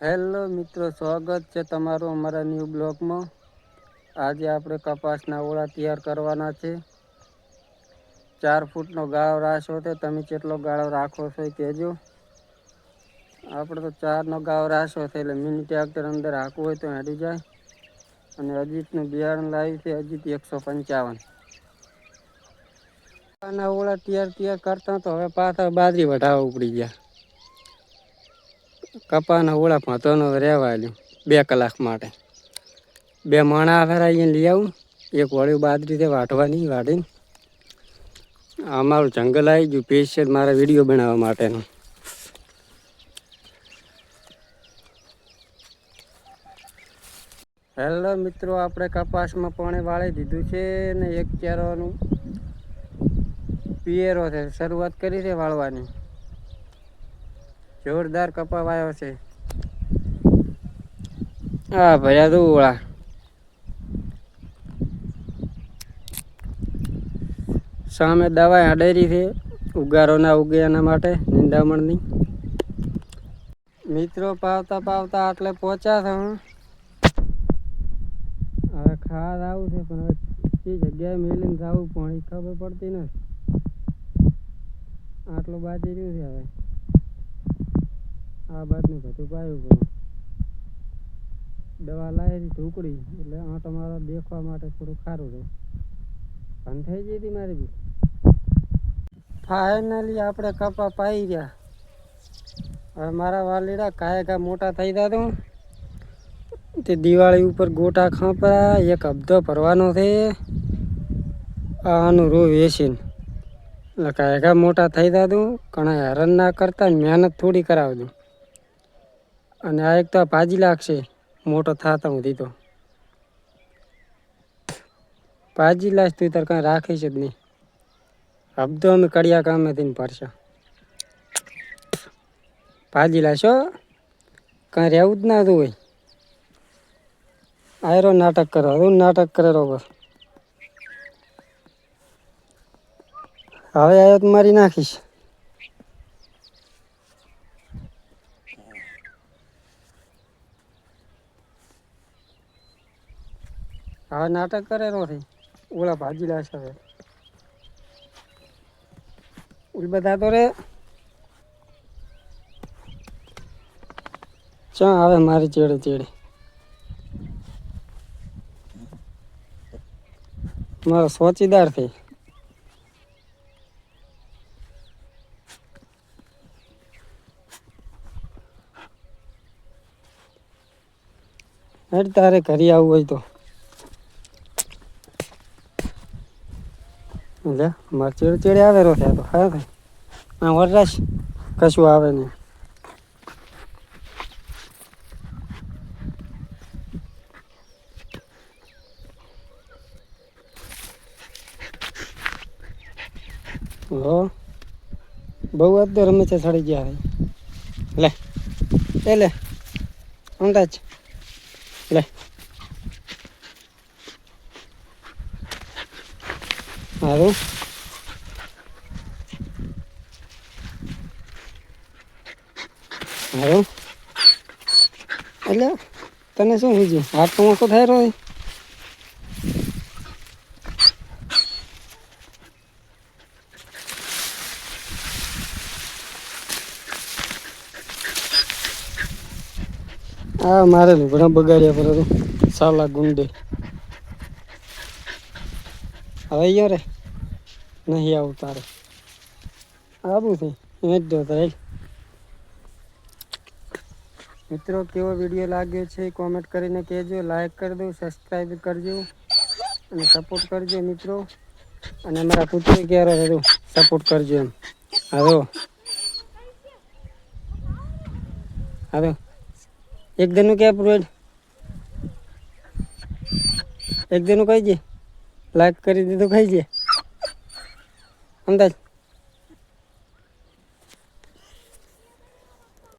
Hello મિત્રો, સ્વાગત છે તમારું અમારા ન્યૂ બ્લોગમાં। આજે આપણે કપાસના ઓળા તૈયાર કરવાના છે। 4 ફૂટનો ગાળો રાખ્યો છે, તમે કેટલો ગાળો રાખો છો એ કહેજો। આપણે તો 4નો ગાળો રાખ્યો છે, એટલે મિની ટ્રેક્ટર અંદર હાંકવું હોય તો હાંડી જાય। અને અજીતનું બિયારણ લાવ્યું છે, અજીત 155। ના ઓળા તૈયાર કરતા તો હવે પાછા બાજરી વઢાવા ઉપડી ગયા। કપાના ઓળા ભાતોનો રહેવા દો 2 કલાક માટે। 2 માણા ફેરાઈને લઈ આવું, એક વળી બાજરી વાઢવાની વાઢીને અમારું જંગલ આવી ગયું સ્પેશિયલ મારા વિડીયો બનાવવા માટેનું। હેલો મિત્રો, આપણે કપાસમાં પાણી વાળી દીધું છે ને એક ક્યારાનું પિયરો છે, શરૂઆત કરી છે વાળવાની। જોરદાર કપા વાયો છે। હા ભર્યા તો ઓળા સામે દવા આડેરી છે ઉગારો ના ઉગે એના માટે નિંદામણની। મિત્રો પાવતા પાવતા આટલે પહોંચ્યા છે। હવે ખાવા આવું છે, પણ હવે જગ્યાએ મેલીને જવું પાણી ખબર પડતી નથી। આટલું બાજી રહ્યું છે, હવે આ બાજનું બધું પાયું પડે। દવા લાવેલી ઢોકળી એટલે આંટો મારો દેખવા માટે થોડું સારું રહે। બંધ થઈ ગઈ હતી મારી બી। ફાઇનલી આપણે કપા પાઈ ગયા। હવે મારા વાલીડા કાયકા મોટા થઈ ગયા તો તે દિવાળી ઉપર ગોટા ખાંપા એક હપ્તો ભરવાનો છે। આનું રો વેચીને એટલે કાયકા મોટા થઈ ગયા તું ઘણા હેરાન ના કરતા મહેનત થોડી કરાવજો। અને આ એક તો ભાજી લાગશે મોટો થતા સુધી તો ભાજી લાશ તું તાર કાંઈ રાખીશ જ નહીં। હપ્તો અમે કડિયા કામેથી ભરશા। ભાજી લાશો કાંઈ રહેવું જ ના હતું હોય। આયરો નાટક કરો, હું નાટક કરેલો બસ હવે આવ્યો તો મારી નાખીશ। હવે નાટક કરેલો છે ઓલા ભાજી લાશ હવે ઉલ બધા તો રે ચા આવે મારી ચેડે ચેડે મારો સોચીદાર છે। હેડ તારે ઘરે આવવું હોય તો લે મારે ચેડે ચેડે આવેલો છે તો હા થાય આ વરરાશ કશું આવે નહીં। હો બહુ વાત તો રમે છે સડી ગયા લે એ લે અંદાજ લે સારું સારું એટલે તને શું બીજું હાથ તો મોકો થાય રહ્યો। હા મારે ઘણા બગાડ્યા પર હતું સાલા ગુંડે હવે અહીંયા રે નહીં આવું તારે આવું છે એ જ દો તારે। મિત્રો કેવો વિડીયો લાગ્યો છે કોમેન્ટ કરીને કહેજો, લાઈક કરી દો, સબસ્ક્રાઈબ કરજો અને સપોર્ટ કરજો મિત્રો। અને અમારા પુત્ર ક્યારે હતું સપોર્ટ કરજો એમ હવે હવે એક દિનનું ક્યાં પૂરું એક દિનનું કહી છે લાઈક કરી દીધું ખાઈ છે અંદાજ।